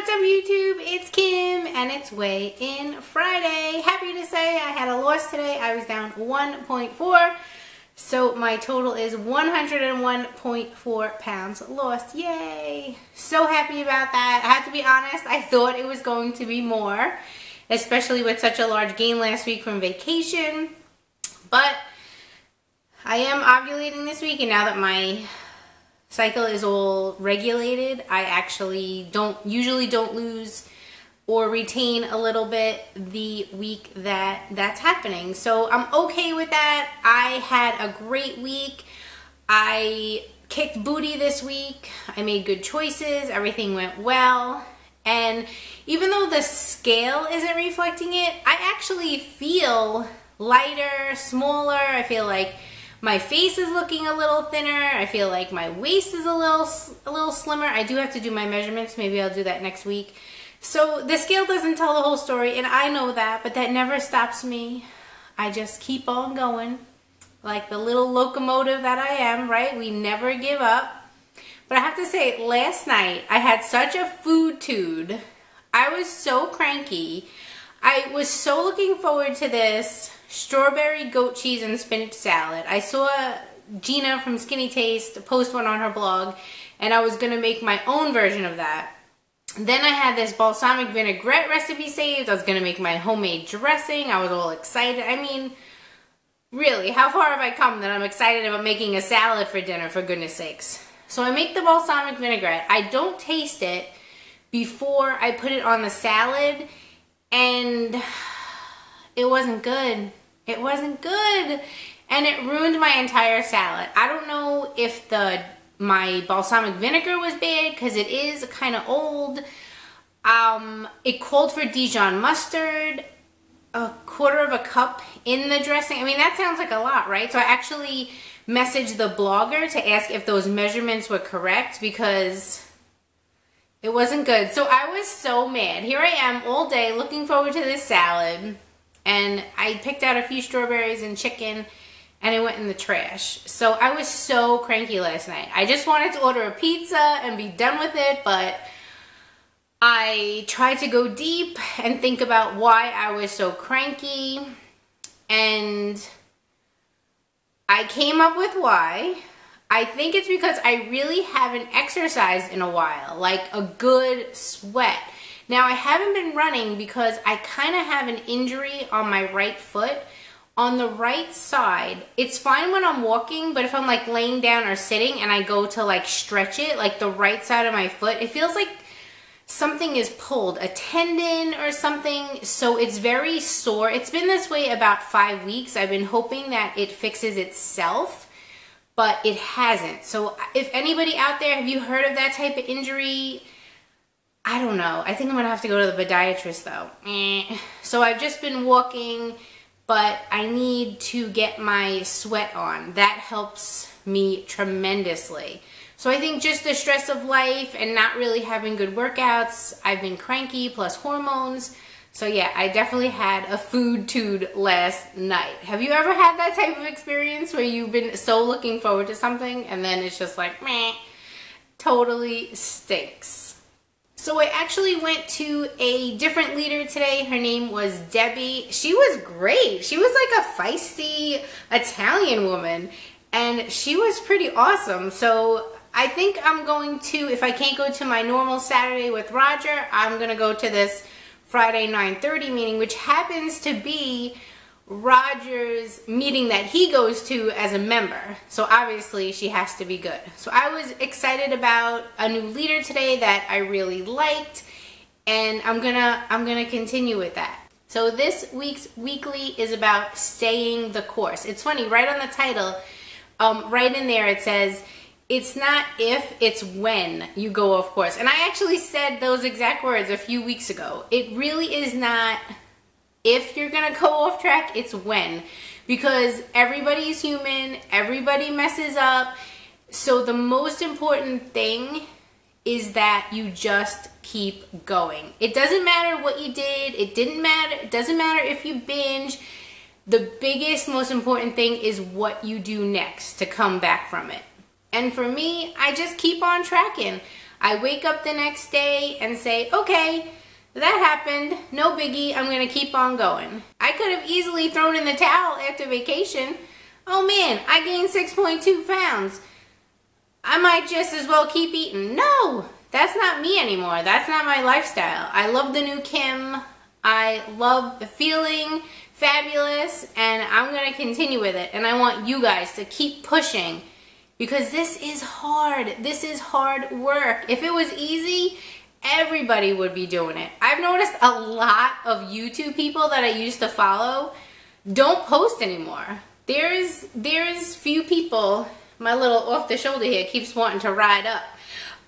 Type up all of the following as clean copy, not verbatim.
what's up YouTube? It's Kim and it's Weigh-In Friday. Happy to say I had a loss today. I was down 1.4. So my total is 101.4 pounds lost. Yay! So happy about that. I have to be honest, I thought it was going to be more, especially with such a large gain last week from vacation. But I am ovulating this week, and now that my cycle is all regulated, I actually usually don't lose or retain a little bit the week that's happening. So I'm okay with that. I had a great week. I kicked booty this week. I made good choices. Everything went well. And even though the scale isn't reflecting it, I actually feel lighter, smaller. I feel like my face is looking a little thinner. I feel like my waist is a little slimmer. I do have to do my measurements. Maybe I'll do that next week. So the scale doesn't tell the whole story, and I know that, but that never stops me. I just keep on going like the little locomotive that I am, right? We never give up. But I have to say, last night I had such a food tude. I was so cranky. I was so looking forward to this strawberry goat cheese and spinach salad. I saw Gina from Skinny Taste post one on her blog, and I was gonna make my own version of that. Then I had this balsamic vinaigrette recipe saved. I was gonna make my homemade dressing. I was all excited. I mean, really, how far have I come that I'm excited about making a salad for dinner, for goodness sakes? So I make the balsamic vinaigrette. I don't taste it before I put it on the salad, and it wasn't good. It wasn't good. And it ruined my entire salad. I don't know if my balsamic vinegar was bad, because it is kind of old. It called for Dijon mustard, a quarter of a cup in the dressing. I mean, that sounds like a lot, right? So I actually messaged the blogger to ask if those measurements were correct, because it wasn't good. So I was so mad. Here I am all day looking forward to this salad, and I picked out a few strawberries and chicken, and it went in the trash. So I was so cranky last night. I just wanted to order a pizza and be done with it, but I tried to go deep and think about why I was so cranky, and I came up with why. I think it's because I really haven't exercised in a while, like a good sweat. Now, I haven't been running because I kind of have an injury on my right foot. On the right side, it's fine when I'm walking, but if I'm like laying down or sitting and I go to like stretch it, like the right side of my foot, it feels like something is pulled, a tendon or something, so it's very sore. It's been this way about 5 weeks. I've been hoping that it fixes itself, but it hasn't. So if anybody out there, have you heard of that type of injury? I don't know. I think I'm gonna have to go to the podiatrist though. So I've just been walking, but I need to get my sweat on. That helps me tremendously. So I think just the stress of life and not really having good workouts, I've been cranky plus hormones. So yeah, I definitely had a food tude last night. Have you ever had that type of experience where you've been so looking forward to something and then it's just like, meh, totally stinks? So I actually went to a different leader today. Her name was Debbie. She was great. She was like a feisty Italian woman, and she was pretty awesome. So I think I'm going to, if I can't go to my normal Saturday with Roger, I'm going to go to this Friday 9:30 meeting, which happens to be Roger's meeting that he goes to as a member. So obviously she has to be good. So I was excited about a new leader today that I really liked, and I'm gonna continue with that. So this week's weekly is about staying the course. It's funny, right on the title, right in there it says, it's not if, it's when you go off course. And I actually said those exact words a few weeks ago. It really is not if you're gonna go off track, it's when. Because everybody's human, everybody messes up. So the most important thing is that you just keep going. It doesn't matter what you did, it doesn't matter if you binge. The biggest, most important thing is what you do next to come back from it. And for me, I just keep on tracking. I wake up the next day and say, okay, that happened, no biggie, I'm gonna keep on going. I could have easily thrown in the towel after vacation. Oh man, I gained 6.2 pounds. I might just as well keep eating. No, that's not me anymore. That's not my lifestyle. I love the new Kim. I love feeling fabulous, and I'm gonna continue with it. And I want you guys to keep pushing, because this is hard. This is hard work. If it was easy, everybody would be doing it. I've noticed a lot of YouTube people that I used to follow don't post anymore. There's few people, my little off the shoulder here keeps wanting to ride up.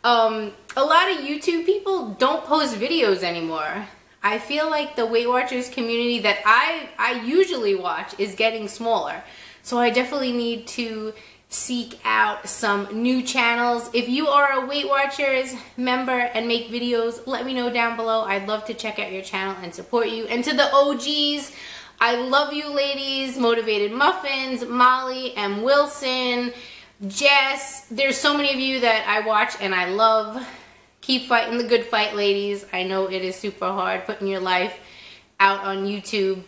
A lot of YouTube people don't post videos anymore. I feel like the Weight Watchers community that I usually watch is getting smaller. So I definitely need to seek out some new channels. If you are a Weight Watchers member and make videos, let me know down below. I'd love to check out your channel and support you. And to the OGs, I love you ladies, Motivated Muffins, Molly, M. Wilson, Jess. There's so many of you that I watch and I love. Keep fighting the good fight, ladies. I know it is super hard putting your life out on YouTube,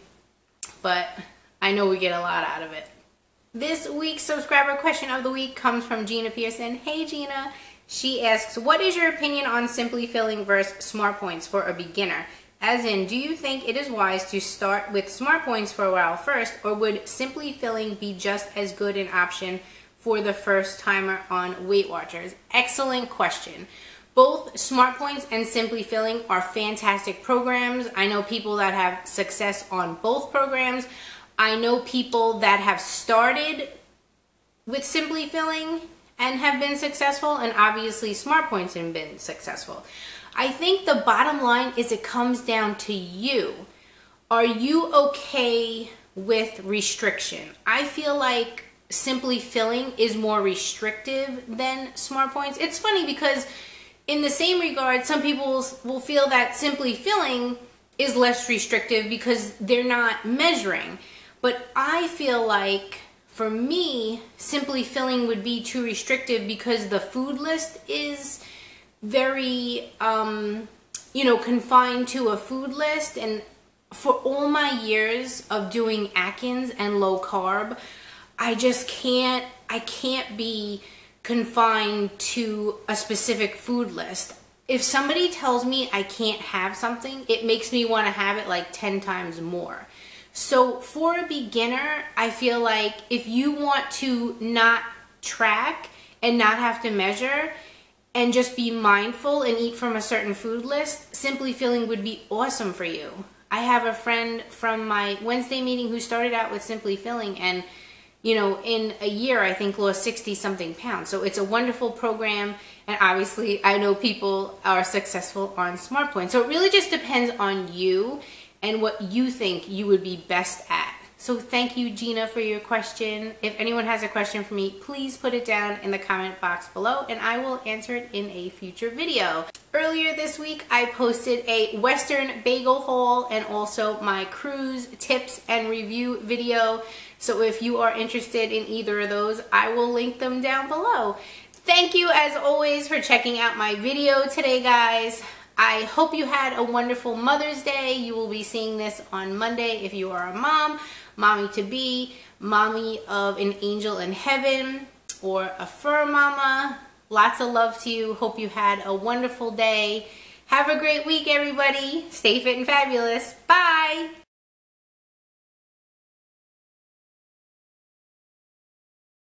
but I know we get a lot out of it. This week's subscriber question of the week comes from Gina Pearson. Hey Gina. She asks, what is your opinion on Simply Filling versus Smart Points for a beginner? As in, do you think it is wise to start with Smart Points for a while first, or would Simply Filling be just as good an option for the first timer on Weight Watchers? Excellent question. Both Smart Points and Simply Filling are fantastic programs. I know people that have success on both programs. I know people that have started with Simply Filling and have been successful, and obviously Smart Points have been successful. I think the bottom line is it comes down to you. Are you okay with restriction? I feel like Simply Filling is more restrictive than Smart Points. It's funny because in the same regard, some people will feel that Simply Filling is less restrictive because they're not measuring. But I feel like, for me, Simply Filling would be too restrictive because the food list is very, confined to a food list. And for all my years of doing Atkins and low carb, I can't be confined to a specific food list. If somebody tells me I can't have something, it makes me want to have it like 10 times more. So for a beginner, I feel like if you want to not track and not have to measure and just be mindful and eat from a certain food list, Simply Filling would be awesome for you. I have a friend from my Wednesday meeting who started out with Simply Filling and, in a year, I think lost 60-something pounds. So it's a wonderful program. And obviously, I know people are successful on Smart Points. So it really just depends on you and what you think you would be best at. So thank you, Gina, for your question. If anyone has a question for me, please put it down in the comment box below and I will answer it in a future video. Earlier this week, I posted a Western bagel haul and also my cruise tips and review video. So if you are interested in either of those, I will link them down below. Thank you, as always, for checking out my video today, guys. I hope you had a wonderful Mother's Day. You will be seeing this on Monday if you are a mom, mommy-to-be, mommy of an angel in heaven, or a fur mama. Lots of love to you. Hope you had a wonderful day. Have a great week, everybody. Stay fit and fabulous. Bye.